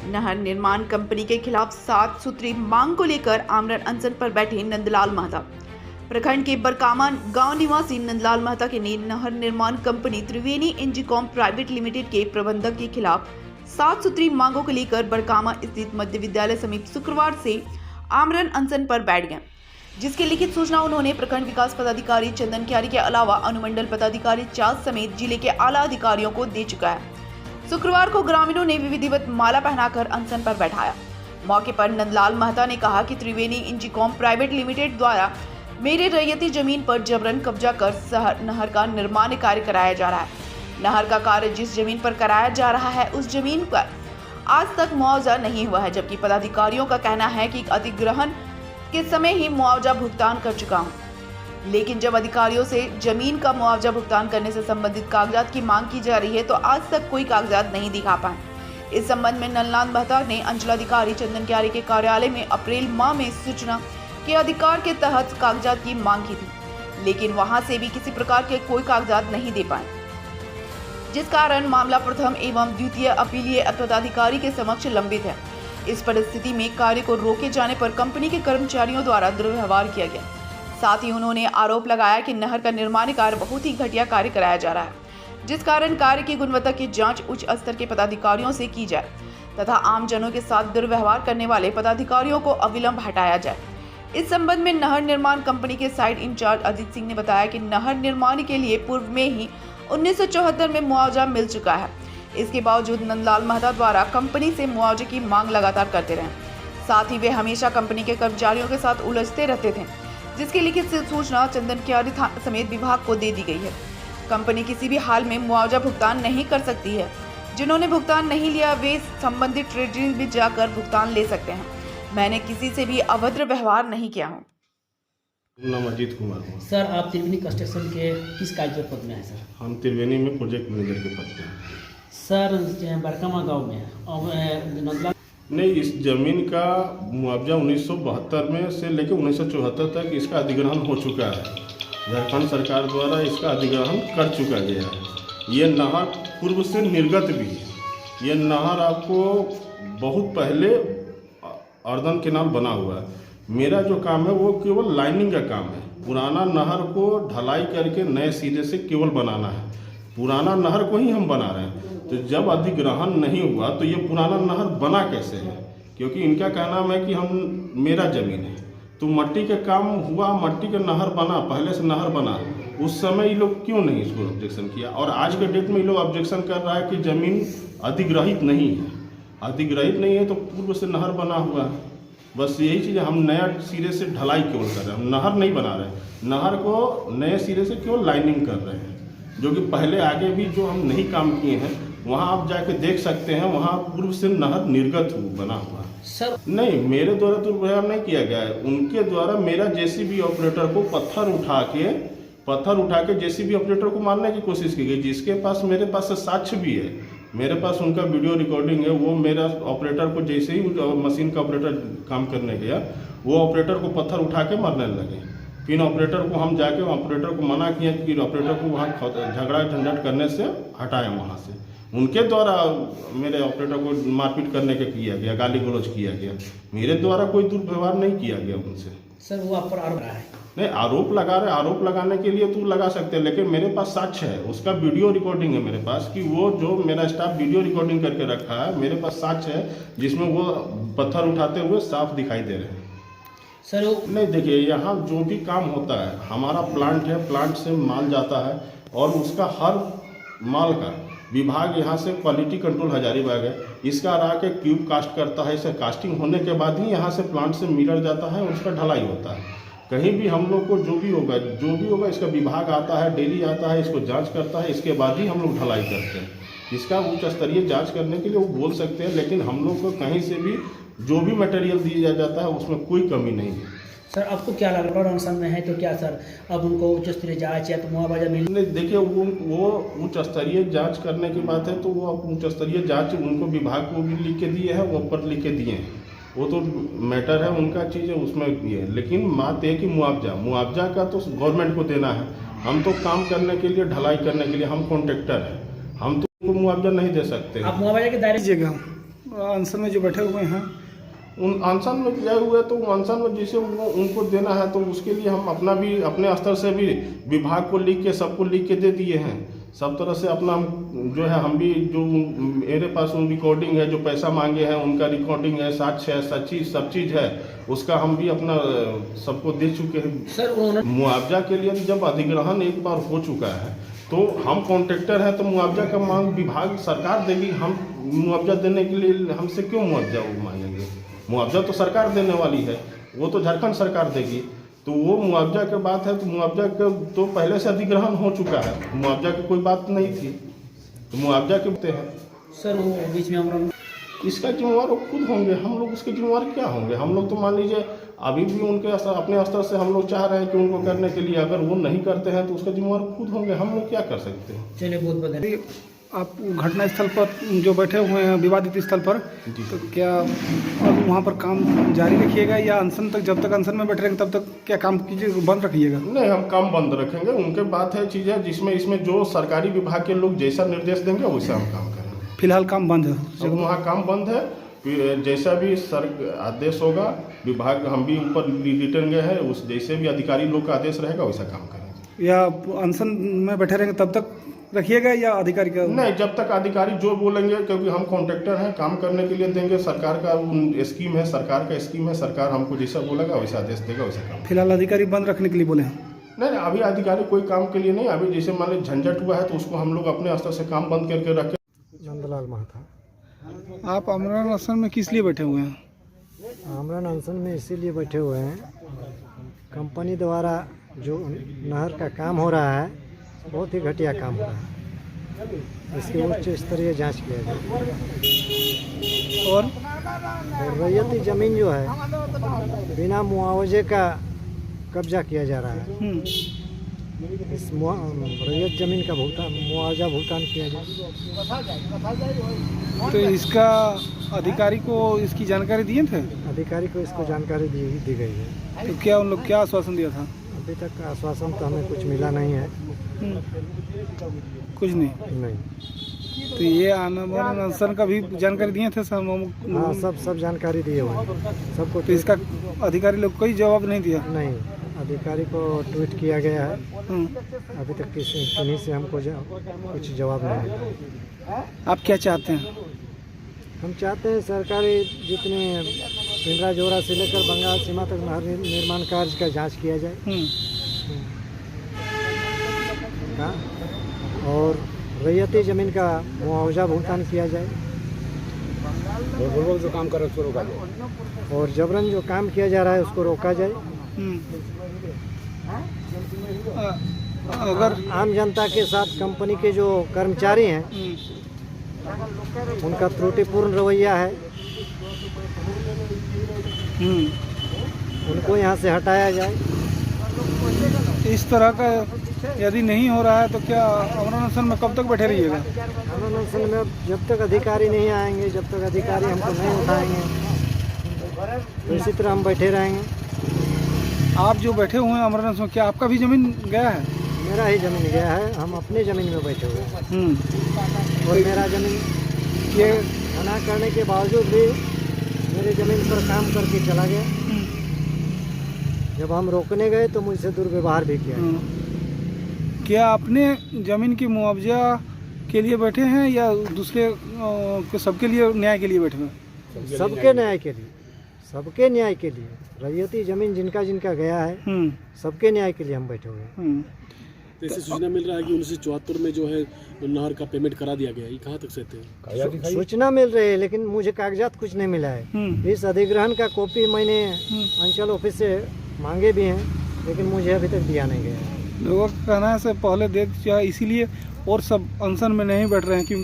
नहर निर्माण कंपनी के खिलाफ 7 सूत्री मांग को लेकर आमरण अनशन पर बैठे नंदलाल महता। प्रखंड के बरकामा गांव निवासी नंदलाल महता के ने नहर निर्माण कंपनी त्रिवेणी इंजीकॉम प्राइवेट लिमिटेड के प्रबंधक के खिलाफ 7 सूत्री मांगों को लेकर बरकामा स्थित मध्य विद्यालय समीप शुक्रवार से आमरण अनशन पर बैठ गए, जिसकी लिखित सूचना उन्होंने प्रखंड विकास पदाधिकारी चंदन क्यारी के अलावा अनुमंडल पदाधिकारी चाँद समेत जिले के आला अधिकारियों को दे चुका है। शुक्रवार को ग्रामीणों ने विधिवत माला पहनाकर अनशन पर बैठाया। मौके पर नंदलाल महता ने कहा कि त्रिवेणी इंजीकॉम प्राइवेट लिमिटेड द्वारा मेरे रैयती जमीन पर जबरन कब्जा कर नहर का निर्माण कार्य कराया जा रहा है। नहर का कार्य जिस जमीन पर कराया जा रहा है उस जमीन पर आज तक मुआवजा नहीं हुआ है, जबकि पदाधिकारियों का कहना है कि अधिग्रहण के समय ही मुआवजा भुगतान कर चुका हूं। लेकिन जब अधिकारियों से जमीन का मुआवजा भुगतान करने से संबंधित कागजात की मांग की जा रही है तो आज तक कोई कागजात नहीं दिखा पाए। इस संबंध में नंदलाल महता ने अंचलाधिकारी चंदन क्यारी के कार्यालय में अप्रैल माह में सूचना के अधिकार के तहत कागजात की मांग की थी, लेकिन वहां से भी किसी प्रकार के कोई कागजात नहीं दे पाए, जिस कारण मामला प्रथम एवं द्वितीय अपीलीय पदाधिकारी के समक्ष लंबित है। इस परिस्थिति में कार्य को रोके जाने पर कंपनी के कर्मचारियों द्वारा दुर्व्यवहार किया गया। साथ ही उन्होंने आरोप लगाया कि नहर का निर्माण कार्य बहुत ही घटिया कार्य कराया जा रहा है, जिस कारण कार्य की गुणवत्ता की जांच उच्च स्तर के पदाधिकारियों से की जाए तथा आम जनों के साथ दुर्व्यवहार करने वाले पदाधिकारियों को अविलंब हटाया जाए। इस संबंध में नहर निर्माण कंपनी के साइट इंचार्ज अजीत सिंह ने बताया कि नहर निर्माण के लिए पूर्व में ही 1974 में मुआवजा मिल चुका है। इसके बावजूद नंदलाल महता द्वारा कंपनी से मुआवजे की मांग लगातार करते रहे। साथ ही वे हमेशा कंपनी के कर्मचारियों के साथ उलझते रहते थे, जिसकी लिखित सूचना चंदन क्यारी समेत विभाग को दे दी गई है। कंपनी किसी भी हाल में मुआवजा भुगतान नहीं कर सकती है। जिन्होंने भुगतान नहीं लिया वे संबंधित ट्रेजरी में जाकर भुगतान ले सकते हैं। मैंने किसी से भी अभद्र व्यवहार नहीं किया हूँ। नाम अजीत कुमार। सर, आप त्रिवेणी कंस्ट्रक्शन के किस कार्य पद में हैं सर? हम त्रिवेणी में प्रोजेक्ट मैनेजर के पद पे हैं। सर, बरकामा गांव में और नंदलाल नहीं, इस जमीन का मुआवजा 1972 में से लेकर 1974 तक इसका अधिग्रहण हो चुका है। झारखंड सरकार द्वारा इसका अधिग्रहण कर चुका गया है। ये नहर पूर्व से निर्गत भी है। ये नहर आपको बहुत पहले अर्दन केनाल बना हुआ है। मेरा जो काम है वो केवल लाइनिंग का काम है। पुराना नहर को ढलाई करके नए सिरे से केवल बनाना है। पुराना नहर को ही हम बना रहे हैं। तो जब अधिग्रहण नहीं हुआ तो ये पुराना नहर बना कैसे है? क्योंकि इनका कहना है कि हम मेरा जमीन है, तो मट्टी का काम हुआ, मट्टी का नहर बना, पहले से नहर बना। उस समय ये लोग क्यों नहीं इसको ऑब्जेक्शन किया? और आज के डेट में ये लोग ऑब्जेक्शन कर रहा है कि जमीन अधिग्रहित नहीं है। अधिग्रहित नहीं है तो पूर्व से नहर बना हुआ है। बस यही चीज़ है, हम नया सिरे से ढलाई केवल कर रहे हैं, हम नहर नहीं बना रहे। नहर को नए सिरे से केवल लाइनिंग कर रहे हैं, जो कि पहले आगे भी जो हम नहीं काम किए हैं वहाँ आप जाके देख सकते हैं। वहाँ पूर्व से नहर निर्गत बना हुआ है। सर नहीं, मेरे द्वारा दुर्व्यवहार नहीं किया गया है। उनके द्वारा मेरा जेसीबी ऑपरेटर को पत्थर उठा के जेसीबी ऑपरेटर को मारने की कोशिश की गई, जिसके पास मेरे पास साक्ष्य भी है। मेरे पास उनका वीडियो रिकॉर्डिंग है। वो मेरा ऑपरेटर को जैसे ही मशीन का ऑपरेटर काम करने गया, वो ऑपरेटर को पत्थर उठा के मारने लगे। फिर ऑपरेटर को हम जाके ऑपरेटर को मना किया कि ऑपरेटर को वहाँ झगड़ा झंझट करने से हटाएं वहाँ से। उनके द्वारा मेरे ऑपरेटर को मारपीट करने के किया गया, गाली गलौज किया गया। मेरे द्वारा कोई दुर्व्यवहार नहीं किया गया उनसे। सर, वो आप पर आरोप लगा है? नहीं, आरोप लगा रहे, आरोप लगाने के लिए तो लगा सकते हैं, लेकिन मेरे पास साक्ष्य है, उसका वीडियो रिकॉर्डिंग है मेरे पास कि वो जो मेरा स्टाफ वीडियो रिकॉर्डिंग करके रखा है। मेरे पास साक्ष्य है जिसमें वो पत्थर उठाते हुए साफ दिखाई दे रहे हैं। सर नहीं, देखिए, यहाँ जो भी काम होता है, हमारा प्लांट है, प्लांट से माल जाता है और उसका हर माल का विभाग यहाँ से क्वालिटी कंट्रोल हजारीबाग है, इसका ला के क्यूब कास्ट करता है। इसे कास्टिंग होने के बाद ही यहाँ से प्लांट से मिरर जाता है और उसका ढलाई होता है। कहीं भी हम लोग को जो भी होगा इसका विभाग आता है, डेली आता है, इसको जांच करता है, इसके बाद ही हम लोग ढलाई करते हैं। इसका उच्च स्तरीय जांच करने के लिए वो बोल सकते हैं, लेकिन हम लोग को कहीं से भी जो भी मटेरियल दिया जाता है उसमें कोई कमी नहीं है। सर, आपको क्या लग रहा है अनशन में है तो क्या सर अब उनको उच्च स्तरीय जांच या तो मुआवजा मिल? नहीं, देखिए, वो उच्च स्तरीय जांच करने की बात है तो वो उच्च स्तरीय जांच उनको विभाग को भी लिख के दिए हैं, वो ऊपर लिख के दिए हैं। वो तो मैटर है उनका, चीज़ है, उसमें ये है। लेकिन बात है कि मुआवजा का तो गवर्नमेंट को देना है। हम तो काम करने के लिए, ढलाई करने के लिए हम कॉन्ट्रैक्टर हैं, हम तो उनको मुआवजा नहीं दे सकते। आप मुआवजा के दायरे जगह अनशन में जो बैठे हुए हैं, उन अनशन में गए हुए तो अनशन में जैसे उनको देना है तो उसके लिए हम अपना भी अपने स्तर से भी विभाग को लिख के सबको लिख के दे दिए हैं। सब तरह से अपना जो है हम भी जो मेरे पास रिकॉर्डिंग है, जो पैसा मांगे हैं उनका रिकॉर्डिंग है, साक्ष्य है, सब चीज़ है, उसका हम भी अपना सबको दे चुके हैं। सर मुआवजा के लिए जब अधिग्रहण एक बार हो चुका है तो हम कॉन्ट्रैक्टर हैं तो मुआवजा का मांग विभाग सरकार देगी। हम मुआवजा देने के लिए हमसे क्यों मुआवजा वो मांगेंगे? मुआवजा तो सरकार देने वाली है, वो तो झारखंड सरकार देगी। तो वो मुआवजा की बात है तो मुआवजा का तो पहले से अधिग्रहण हो चुका है, मुआवजा की कोई बात नहीं थी, तो मुआवजा के होते हैं। सर वो बीच में हम इसका जिम्मेवार वो खुद होंगे, हम लोग उसके जिम्मेवार क्या होंगे? हम लोग तो मान लीजिए अभी भी उनके अपने स्तर से हम लोग चाह रहे हैं कि उनको करने के लिए, अगर वो नहीं करते हैं तो उसका जिम्मेवार खुद होंगे, हम लोग क्या कर सकते हैं? चलिए बहुत बहुत धन्यवाद। आप घटना स्थल पर जो बैठे हुए हैं, विवादित स्थल पर, तो क्या अब वहाँ पर काम जारी रखिएगा या अनशन तक, जब तक अनशन में बैठे रहेंगे तब तक क्या काम कीजिए, बंद रखिएगा? नहीं, हम काम बंद रखेंगे। उनके बात है चीज़ है जिसमें इसमें जो सरकारी विभाग के लोग जैसा निर्देश देंगे वैसा हम काम करेंगे। फिलहाल काम बंद है, अब वहाँ काम बंद है, फिर जैसा भी आदेश होगा विभाग, हम भी ऊपर रिटर्न गए हैं, उस जैसे भी अधिकारी लोग का आदेश रहेगा वैसा काम करेंगे। या अनशन में बैठे रहेंगे तब तक रखिएगा या अधिकारी का? नहीं, जब तक अधिकारी जो बोलेंगे, क्योंकि हम कॉन्ट्रैक्टर हैं, काम करने के लिए देंगे। सरकार का स्कीम है, सरकार का स्कीम है, सरकार हमको जैसा बोलेगा वैसा आदेश देगा वैसा काम। फिलहाल अधिकारी बंद रखने के लिए बोले हैं? नहीं, अभी अधिकारी कोई काम के लिए नहीं। अभी जैसे मान लीजिए झंझट हुआ है तो उसको हम लोग अपने स्तर से काम बंद करके रखें। नंदलाल महता। आप आमरण अनशन में किस लिए बैठे हुए हैं? आमरण अनशन में इसीलिए बैठे हुए हैं, कंपनी द्वारा जो नहर का काम हो रहा है बहुत ही घटिया काम हो रहा है, इसकी उच्च स्तरीय जांच किया जाए। और रैयती ज़मीन जो है बिना मुआवजे का कब्जा किया जा रहा है, इस रैयत ज़मीन का मुआवजा भुगतान किया जाए। तो इसका अधिकारी को इसकी जानकारी दिए थे? अधिकारी को इसको जानकारी दी गई है। तो क्या उन लोग क्या आश्वासन दिया था? अभी तक का आश्वासन तो हमें कुछ मिला नहीं है। कुछ नहीं। तो ये आमरण अनशन का भी जानकारी दिए थे सब? हाँ, सब जानकारी दिए हुए हैं सबको। तो इसका अधिकारी लोग कोई जवाब नहीं दिया? नहीं, अधिकारी को ट्वीट किया गया है, अभी तक किन्हीं से हमको कुछ जवाब नहीं है। आप क्या चाहते हैं? हम चाहते हैं सरकारी जितने पिंडरा जोरा से लेकर बंगाल सीमा तक नहर निर्माण कार्य का जांच किया जाए। हाँ, और रैयती ज़मीन का मुआवजा भुगतान किया जाए, जो काम कर रहे उसको रोका जाए, और जबरन जो काम किया जा रहा है उसको रोका जाए। अगर आम जनता के साथ कंपनी के जो कर्मचारी हैं उनका त्रुटिपूर्ण रवैया है, उनको यहाँ से हटाया जाए। इस तरह का यदि नहीं हो रहा है तो क्या आमरण अनशन में कब तक बैठे रहिएगा? आमरण अनशन में जब तक अधिकारी नहीं आएंगे, जब तक अधिकारी हमको नहीं उठाएंगे, तो इसी तरह हम बैठे रहेंगे। आप जो बैठे हुए हैं आमरण अनशन, क्या आपका भी ज़मीन गया है? मेरा ही ज़मीन गया है, हम अपने ज़मीन में बैठे हुए हैं। और मेरा ज़मीन ये मना करने के बावजूद भी मेरे ज़मीन पर काम करके चला गया। जब हम रोकने गए तो मुझसे दुर्व्यवहार भी किया। क्या अपने ज़मीन की मुआवजा के लिए बैठे हैं या दूसरे सबके लिए न्याय के लिए बैठे हैं? सबके न्याय के लिए, सबके न्याय के लिए। रैयती ज़मीन जिनका गया है सबके न्याय के लिए हम बैठे हुए हैं। तो ऐसी सूचना मिल रहा है कि 1974 में जो है नहर का पेमेंट करा दिया गया है, ये कहाँ तक सत्य है? सूचना मिल रही है लेकिन मुझे कागजात कुछ नहीं मिला है। इस अधिग्रहण का कॉपी मैंने अंचल ऑफिस से मांगे भी हैं लेकिन मुझे अभी तक दिया नहीं गया है। लोगों का कहना है से पहले दे दिया, इसीलिए और सब अनशन में नहीं बैठ रहे हैं क्योंकि